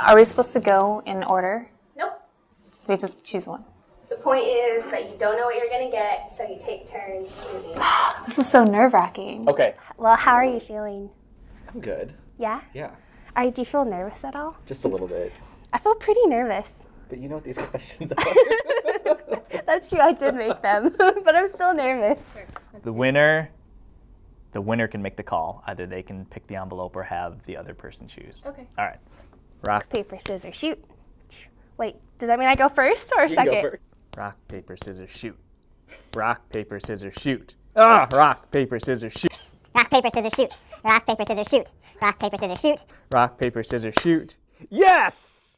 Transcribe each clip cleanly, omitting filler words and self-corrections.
Are we supposed to go in order? Nope. We just choose one. The point is that you don't know what you're going to get, so you take turns choosing. This is so nerve-wracking. Okay. Well, how are you feeling? I'm good. Yeah? Yeah. Do you feel nervous at all? Just a little bit. I feel pretty nervous. But you know what these questions are. That's true, I did make them, but I'm still nervous. The winner can make the call. Either they can pick the envelope or have the other person choose. Okay. All right. Rock, Paper, scissors, shoot. Wait, does that mean I go first or second? You go first. rock, paper, scissors, shoot. Rock, paper, scissors, shoot. Ah, rock, paper, scissors, shoot. Rock, paper, scissors, shoot. Rock, paper, scissors, shoot. Rock, paper, scissors, shoot. Rock, paper, scissors, shoot. Yes!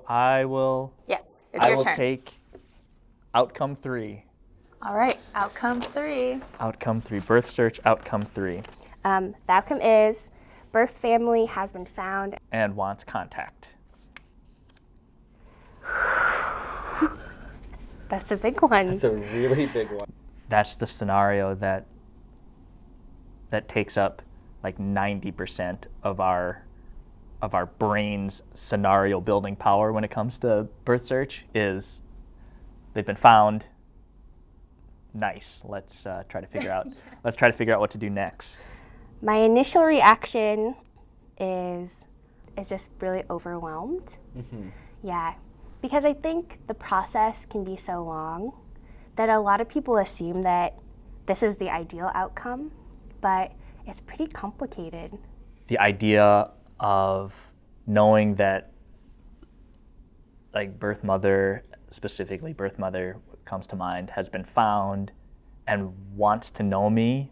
I will Yes, it's your turn. take outcome 3. All right, outcome 3. Outcome 3. Birth search, outcome 3. The outcome is birth family has been found. And wants contact. That's a big one. It's a really big one. That's the scenario that takes up like 90% of our brain's scenario building power when it comes to birth search. Is they've been found. Nice. Let's try to figure out. Let's try to figure out what to do next. My initial reaction is just really overwhelmed. Mm-hmm. Yeah, because I think the process can be so long that a lot of people assume that this is the ideal outcome, but it's pretty complicated. The idea of knowing that, like, birth mother, specifically birth mother comes to mind, has been found and wants to know me,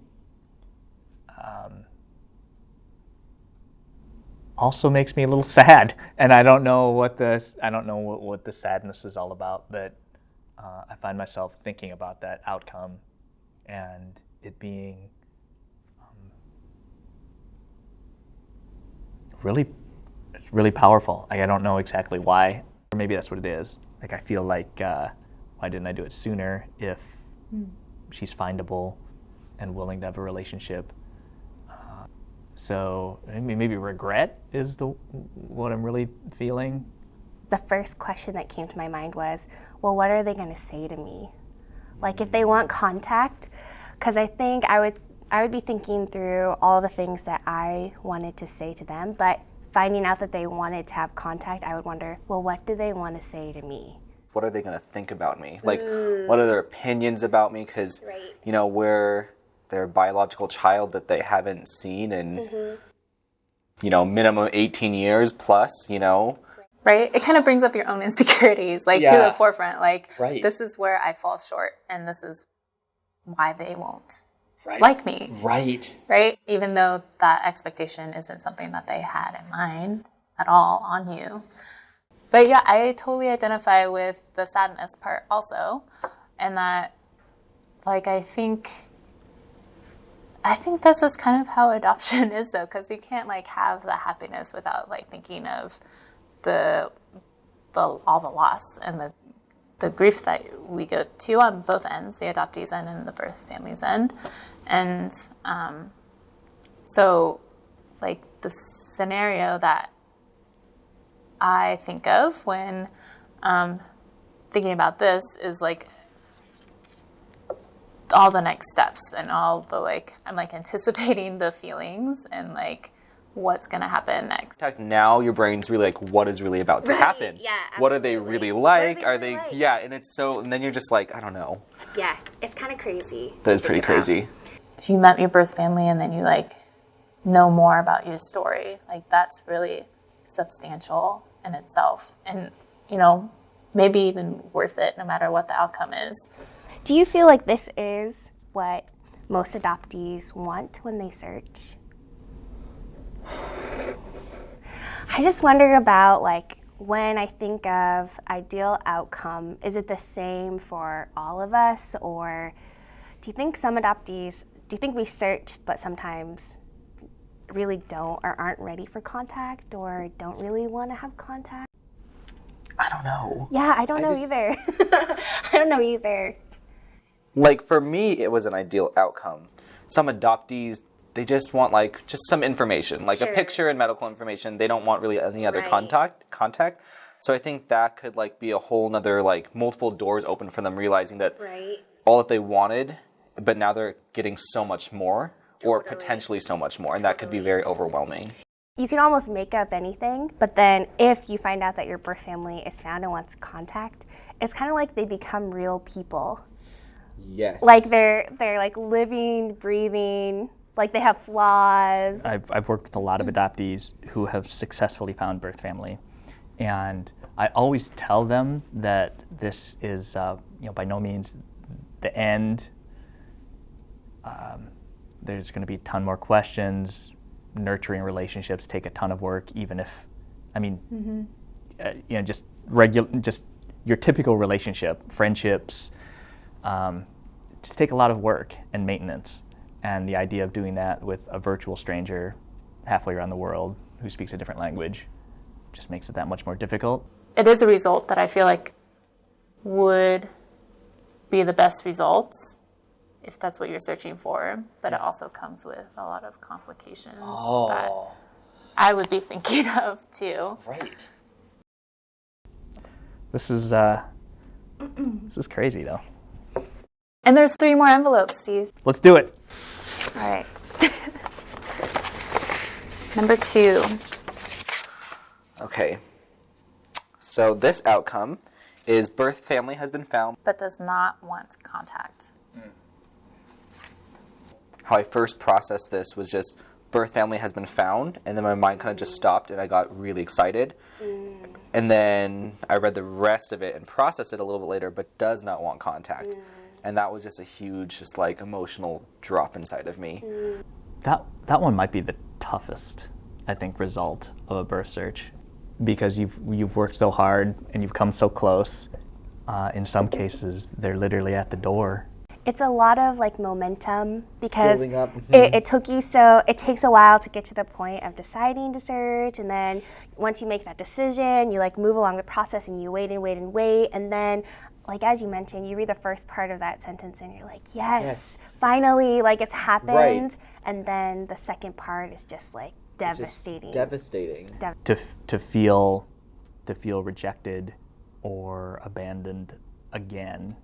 also makes me a little sad. And I don't know what the sadness is all about, but I find myself thinking about that outcome and it being it's really powerful. Like, I don't know exactly why, or maybe that's what it is. Like, I feel like, why didn't I do it sooner if she's findable and willing to have a relationship? So maybe regret is what I'm really feeling. The first question that came to my mind was, well, what are they going to say to me? Like, if they want contact, because I think I would be thinking through all the things that I wanted to say to them, but finding out that they wanted to have contact, I would wonder, well, what do they want to say to me? What are they going to think about me? Like, what are their opinions about me? Because, you know, we're their biological child that they haven't seen in, you know, minimum 18 years plus, you know. Right? It kind of brings up your own insecurities, like, to the forefront. Like, this is where I fall short, and this is why they won't like me. Right? Even though that expectation isn't something that they had in mind at all on you. But yeah, I totally identify with the sadness part also. And that, like, I think this is kind of how adoption is, though, because you can't, like, have the happiness without, like, thinking of all the loss and the grief that we go to on both ends, the adoptees end and the birth family's end. And so, like, the scenario that I think of when thinking about this is, like, all the next steps and all the, like, I'm, like, anticipating the feelings and, like, what's going to happen next. Now your brain's really like, what is really about to happen? Yeah, what are they really like? Are they yeah, and it's so, and then you're just like, I don't know. Yeah, it's kind of crazy. That is pretty crazy. If you met your birth family and then you, like, know more about your story, like, that's really substantial in itself. And, you know, maybe even worth it no matter what the outcome is. Do you feel like this is what most adoptees want when they search? I just wonder about, like, when I think of ideal outcome, is it the same for all of us? Or do you think some adoptees, do you think we search but sometimes really don't or aren't ready for contact or don't really want to have contact? I don't know. Yeah, I don't know either. I don't know either. Like, for me, it was an ideal outcome. Some adoptees they just want like just some information, like a picture and medical information. They don't want really any other contact. So I think that could like be a whole nother like multiple doors open for them, realizing that all that they wanted, but now they're getting so much more or potentially so much more, and that could be very overwhelming. You can almost make up anything, but then if you find out that your birth family is found and wants contact, it's kind of like they become real people. Yes. Like they're like living, breathing, like they have flaws. I've worked with a lot of adoptees who have successfully found birth family, and I always tell them that this is by no means the end. There's going to be a ton more questions. Nurturing relationships take a ton of work, even if, just your typical relationship, friendships, just take a lot of work and maintenance. And the idea of doing that with a virtual stranger halfway around the world who speaks a different language just makes it that much more difficult. It is a result that I feel like would be the best results if that's what you're searching for, but it also comes with a lot of complications that I would be thinking of too. Right. This is crazy though. And there's 3 more envelopes, Steve. Let's do it. All right. Number 2. Okay. So this outcome is birth family has been found, but does not want contact. How I first processed this was just birth family has been found, and then my mind kind of just stopped and I got really excited. And then I read the rest of it and processed it a little bit later, but does not want contact. And that was just a huge, just like emotional drop inside of me. That one might be the toughest, I think, result of a birth search, because you've worked so hard and you've come so close. In some cases, they're literally at the door. It's a lot of like momentum because it takes a while to get to the point of deciding to search, and then once you make that decision, you like move along the process and you wait and wait and wait, and then like as you mentioned, you read the first part of that sentence and you're like, yes. Finally, like it's happened, and then the second part is just like devastating. To feel rejected or abandoned again.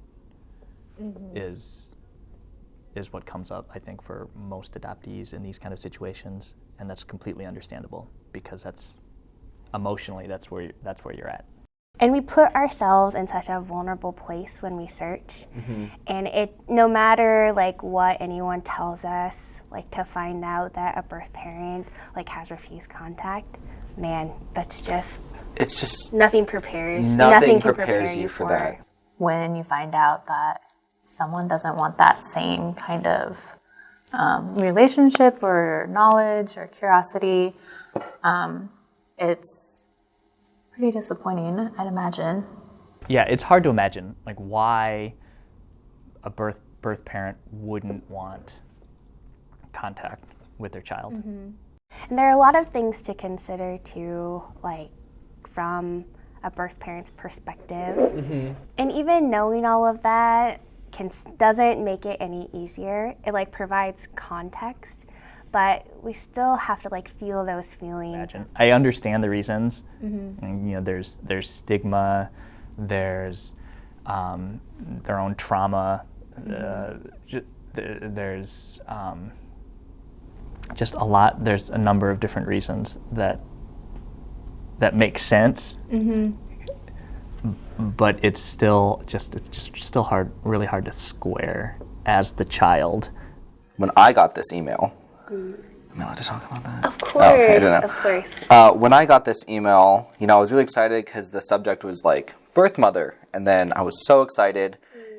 Is what comes up, I think, for most adoptees in these kind of situations, and that's completely understandable because that's emotionally that's where you're at. And we put ourselves in such a vulnerable place when we search, and it no matter like what anyone tells us, like to find out that a birth parent like has refused contact, man, it's just nothing prepares. Nothing can prepare you for that. When you find out that someone doesn't want that same kind of relationship or knowledge or curiosity, it's pretty disappointing, I'd imagine. Yeah, it's hard to imagine like why a birth parent wouldn't want contact with their child. And there are a lot of things to consider too, like from a birth parent's perspective. And even knowing all of that doesn't make it any easier. It like provides context, but we still have to like feel those feelings. I understand the reasons. And, there's stigma, there's their own trauma, there's just a lot. There's a number of different reasons that make sense. But it's still hard, really hard to square as the child. When I got this email, am I allowed to talk about that? Of course, of course. When I got this email, I was really excited because the subject was like birth mother, and then I was so excited,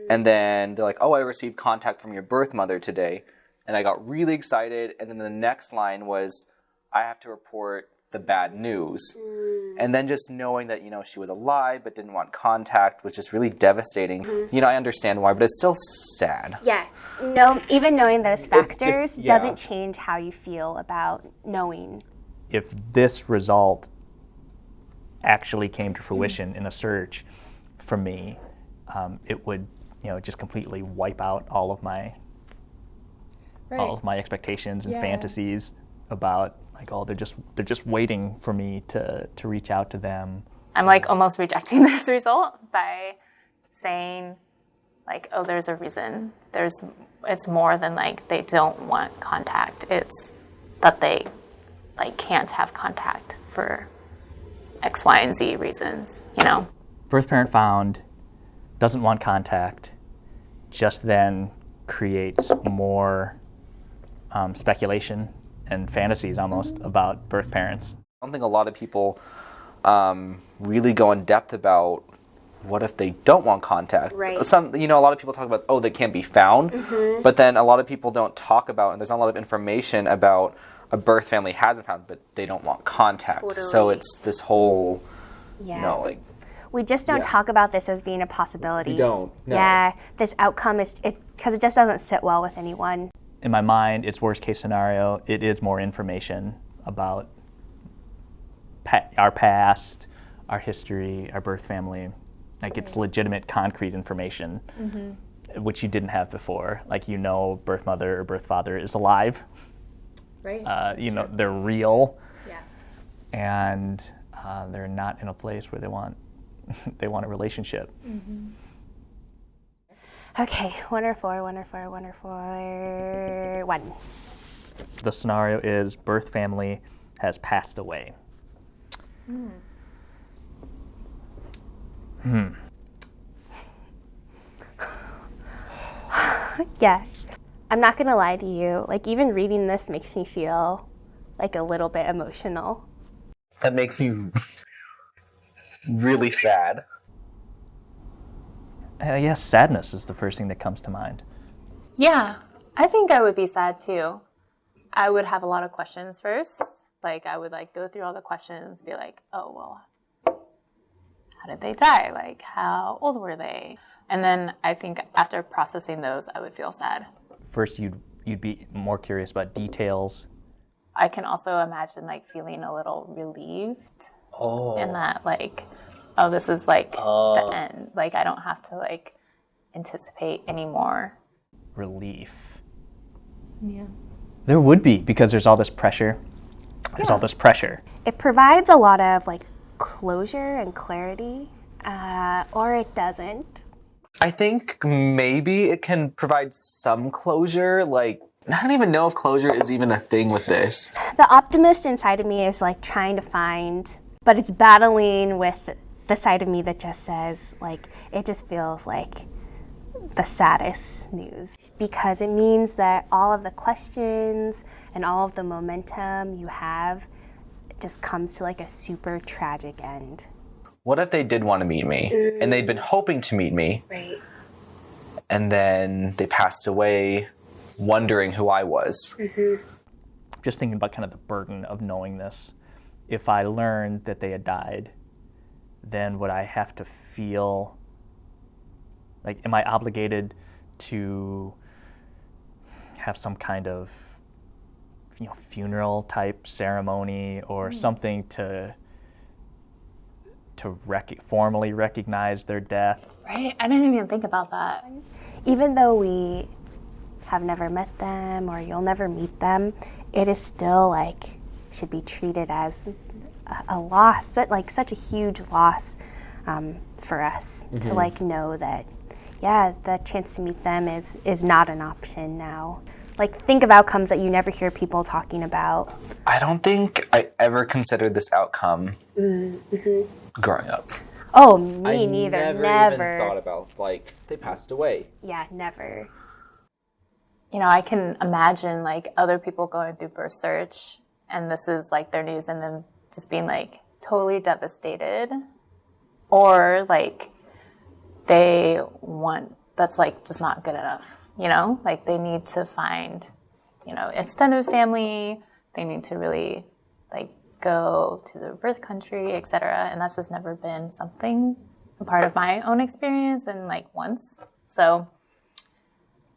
and then they're like, "Oh, I received contact from your birth mother today," and I got really excited, and then the next line was, "I have to report the bad news." And then just knowing that, she was alive but didn't want contact was just really devastating. I understand why, but it's still sad. Yeah. No, even knowing those factors doesn't change how you feel about knowing. If this result actually came to fruition in a search for me, it would, just completely wipe out all of my all of my expectations and fantasies about like, oh, they're just waiting for me to reach out to them. I'm like almost rejecting this result by saying like, oh, there's a reason. It's more than like they don't want contact. It's that they like can't have contact for X, Y, and Z reasons, you know? Birth parent found, doesn't want contact, just then creates more speculation and fantasies almost about birth parents. I don't think a lot of people really go in depth about what if they don't want contact. Right. A lot of people talk about, oh, they can't be found, but then a lot of people don't talk about, and there's not a lot of information about a birth family has been found, but they don't want contact. Totally. So it's this whole, we just don't talk about this as being a possibility. We don't. No. Yeah, this outcome is because it just doesn't sit well with anyone. In my mind, it's worst case scenario. It is more information about our past, our history, our birth family. Like it's legitimate, concrete information, which you didn't have before. Like birth mother or birth father is alive. Right. They're real. Yeah. And they're not in a place where they want a relationship. Okay, one or four. 1. The scenario is birth family has passed away. Yeah, I'm not gonna lie to you. Like even reading this makes me feel like a little bit emotional. That makes me really sad. Yes, sadness is the first thing that comes to mind. Yeah, I think I would be sad too. I would have a lot of questions first. Like I would like go through all the questions, be like, oh, well, how did they die? Like how old were they? And then I think after processing those, I would feel sad. First, you'd be more curious about details. I can also imagine like feeling a little relieved in that like, oh, this is like the end. Like I don't have to like anticipate anymore. Relief. Yeah. There would be, because there's all this pressure. There's all this pressure. It provides a lot of like closure and clarity, or it doesn't. I think maybe it can provide some closure. Like, I don't even know if closure is even a thing with this. The optimist inside of me is like trying to find, but it's battling with the side of me that just says like, it just feels like the saddest news, because it means that all of the questions and all of the momentum you have just comes to like a super tragic end. What if they did want to meet me and they'd been hoping to meet me, right? And then they passed away wondering who I was? Just thinking about kind of the burden of knowing this. If I learned that they had died, then would I have to feel like, am I obligated to have some kind of, funeral type ceremony or something to formally recognize their death? Right? I didn't even think about that. Even though we have never met them or you'll never meet them, it is still like should be treated as a loss, like such a huge loss for us to like know that, yeah, the chance to meet them is not an option now. Like, think of outcomes that you never hear people talking about. I don't think I ever considered this outcome growing up. Oh, me neither. Never even thought about, like, they passed away. Yeah, never. I can imagine, like, other people going through birth search, and this is, like, their news, and them just being, like, totally devastated. Or, like, that's, like, just not good enough. Like they need to find, extended family. They need to really like go to the birth country, etc. And that's just never been a part of my own experience and like once. So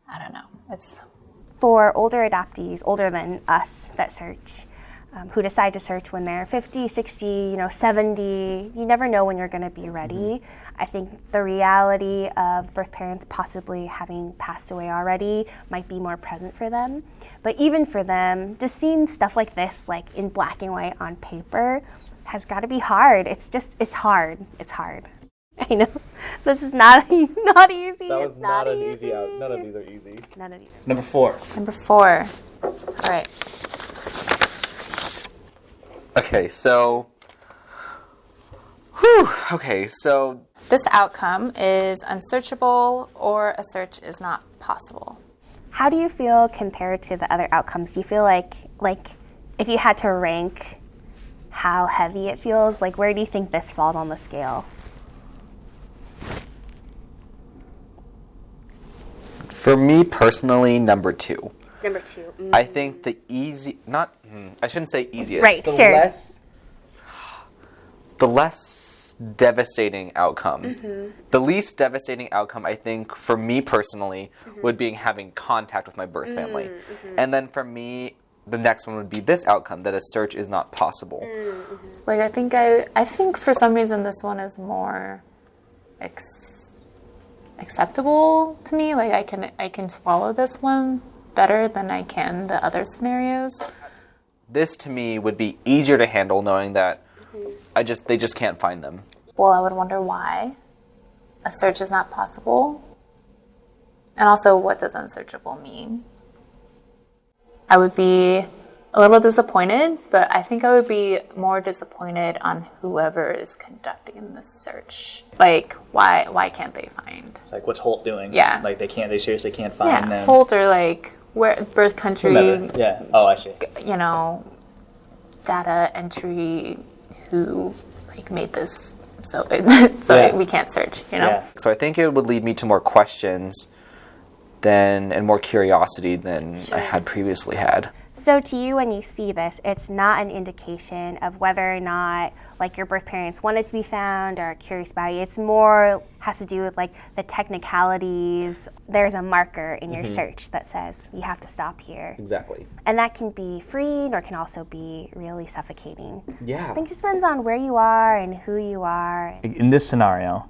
I don't know. It's for older adoptees, older than us that search. who decide to search when they're 50, 60, 70. You never know when you're going to be ready. I think the reality of birth parents possibly having passed away already might be more present for them. But even for them, just seeing stuff like this, like in black and white on paper, has got to be hard. It's hard. It's hard. I know. This is not easy. That was not an easy out. None of these are easy. None of these. Number 4. Number 4. All right. Okay, so this outcome is unsearchable, or a search is not possible. How do you feel compared to the other outcomes? Do you feel like if you had to rank how heavy it feels, like where do you think this falls on the scale? For me personally, number 2. Number 2. I think the I shouldn't say easiest. Right, sure. The less devastating outcome. The least devastating outcome, I think, for me personally, would be having contact with my birth family. And then for me, the next one would be this outcome, that a search is not possible. Like, I think for some reason this one is more acceptable to me. Like, I can swallow this one better than I can the other scenarios. This to me would be easier to handle, knowing that they just can't find them. Well, I would wonder why a search is not possible. And also, what does unsearchable mean? I would be a little disappointed, but I think I would be more disappointed on whoever is conducting the search. Like, why can't they find? Like, what's Holt doing? Yeah. Like, they seriously can't find them. Holt, or like where birth country. Whomever. Yeah. Oh, I see. Data entry who like made this so we can't search. Yeah. So I think it would lead me to more questions and more curiosity than I had previously had. So to you, when you see this, it's not an indication of whether or not like your birth parents wanted to be found or are curious about you. It's more has to do with like the technicalities. There's a marker in your search that says you have to stop here. Exactly. And that can be freeing or can also be really suffocating. Yeah. I think it just depends on where you are and who you are. In this scenario,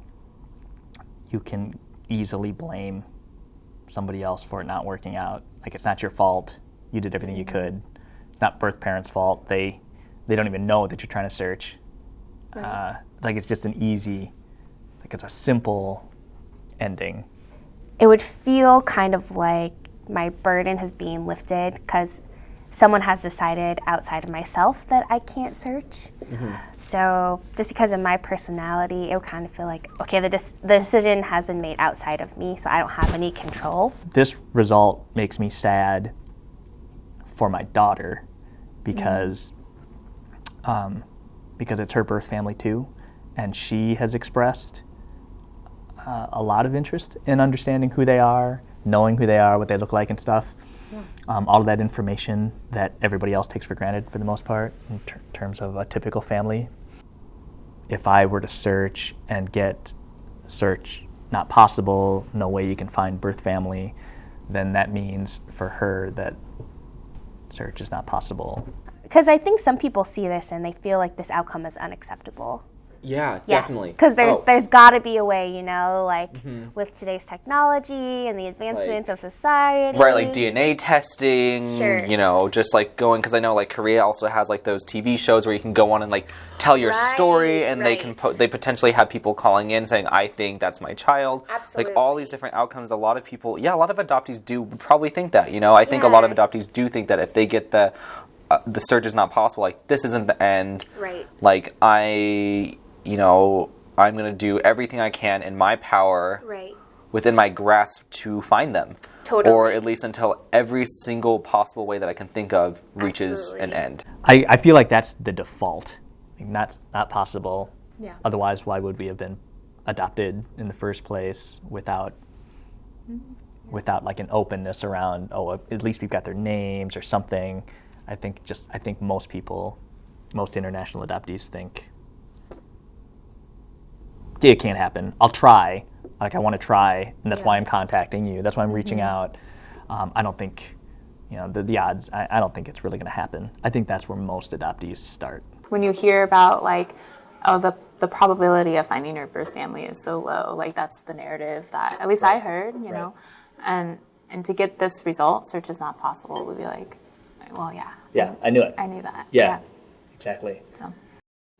you can easily blame somebody else for it not working out. Like, it's not your fault. You did everything you could. It's not birth parents' fault. They don't even know that you're trying to search. Right. It's just an easy, it's a simple ending. It would feel kind of like my burden has been lifted because someone has decided outside of myself that I can't search. So just because of my personality, it would kind of feel like, okay, the decision has been made outside of me, so I don't have any control. This result makes me sad for my daughter because it's her birth family too, and she has expressed a lot of interest in understanding who they are, knowing who they are, what they look like and stuff. All of that information that everybody else takes for granted for the most part in terms of a typical family. If I were to search and get search not possible, no way you can find birth family, then that means for her that search is not possible. Because I think some people see this and they feel like this outcome is unacceptable. Yeah, definitely. Because there's got to be a way, with today's technology and the advancements of society. Right, like DNA testing, Sure. Just like going, because I know like Korea also has like those TV shows where you can go on and like tell your story, and they potentially have people calling in saying, I think that's my child. Absolutely. Like all these different outcomes, a lot of adoptees would probably think that, I think a lot of adoptees do think that if they get the search is not possible, like this isn't the end. Right. Like I'm going to do everything I can in my power, within my grasp, to find them. Totally. Or at least until every single possible way that I can think of reaches an end. I feel like that's the default. That's not possible. Yeah. Otherwise, why would we have been adopted in the first place without like an openness around, at least we've got their names or something. I think most international adoptees think, it can't happen. I'll try. Like, I want to try, and that's why I'm contacting you. That's why I'm reaching out. I don't think the odds, I don't think it's really going to happen. I think that's where most adoptees start. When you hear about the probability of finding your birth family is so low, that's the narrative that at least I heard, know, and to get this result, search is not possible, would be well, yeah. Yeah, I knew it. I knew that. Yeah. Exactly. So.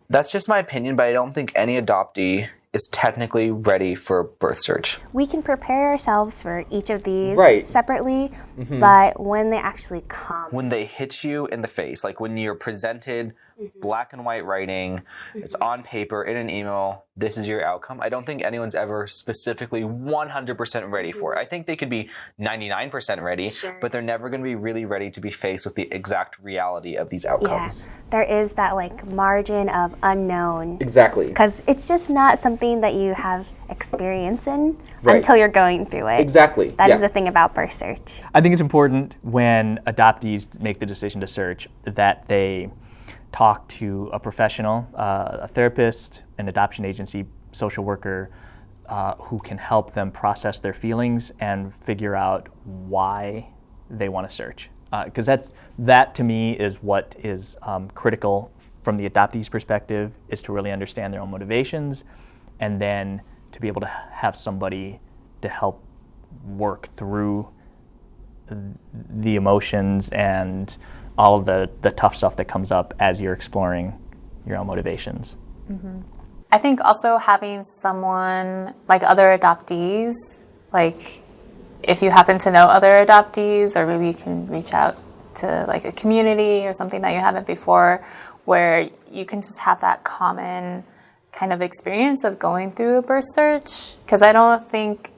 That's just my opinion, but I don't think any adoptee is technically ready for birth search. We can prepare ourselves for each of these separately, but when they actually come. When they hit you in the face, when you're presented black and white writing, it's on paper, in an email, this is your outcome. I don't think anyone's ever specifically 100% ready for it. I think they could be 99% ready, but they're never going to be really ready to be faced with the exact reality of these outcomes. Yeah. There is that margin of unknown. Exactly. Because it's just not something that you have experience in until you're going through it. Exactly. That is the thing about birth search. I think it's important when adoptees make the decision to search that they talk to a professional, a therapist, an adoption agency, social worker, who can help them process their feelings and figure out why they want to search. Because that to me is what is critical from the adoptee's perspective, is to really understand their own motivations, and then to be able to have somebody to help work through the emotions and all of the tough stuff that comes up as you're exploring your own motivations. Mm-hmm. I think also having someone other adoptees, if you happen to know other adoptees, or maybe you can reach out to a community or something that you haven't before, where you can just have that common kind of experience of going through a birth search. Because I don't think,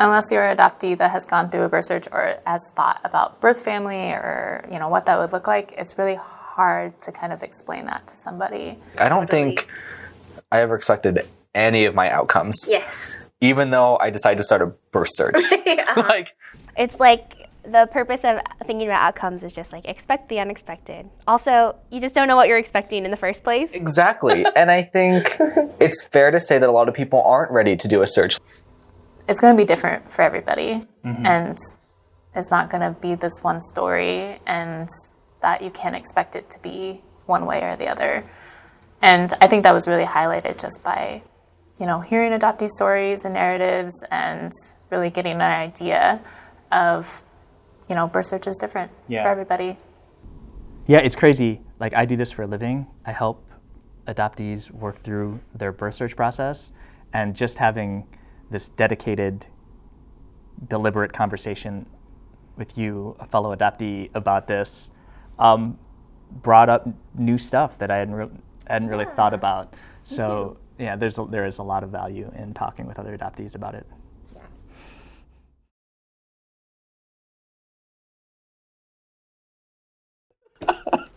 unless you're an adoptee that has gone through a birth search or has thought about birth family or what that would look like, it's really hard to kind of explain that to somebody. I don't think I ever expected any of my outcomes. Yes. Even though I decided to start a birth search. It's the purpose of thinking about outcomes is just expect the unexpected. Also, you just don't know what you're expecting in the first place. Exactly. And I think it's fair to say that a lot of people aren't ready to do a search. It's going to be different for everybody, and it's not going to be this one story, and that you can't expect it to be one way or the other. And I think that was really highlighted just by, hearing adoptee stories and narratives, and really getting an idea of, birth search is different for everybody. Yeah, it's crazy. I do this for a living. I help adoptees work through their birth search process, and just having this dedicated, deliberate conversation with you, a fellow adoptee, about this brought up new stuff that I hadn't really thought about. So there is a lot of value in talking with other adoptees about it.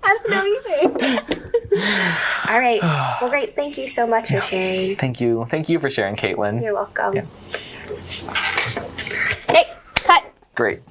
I don't know either. All right. Well, great. Thank you so much for sharing. Thank you. Thank you for sharing, Caitlin. You're welcome. Yeah. Hey, cut. Great.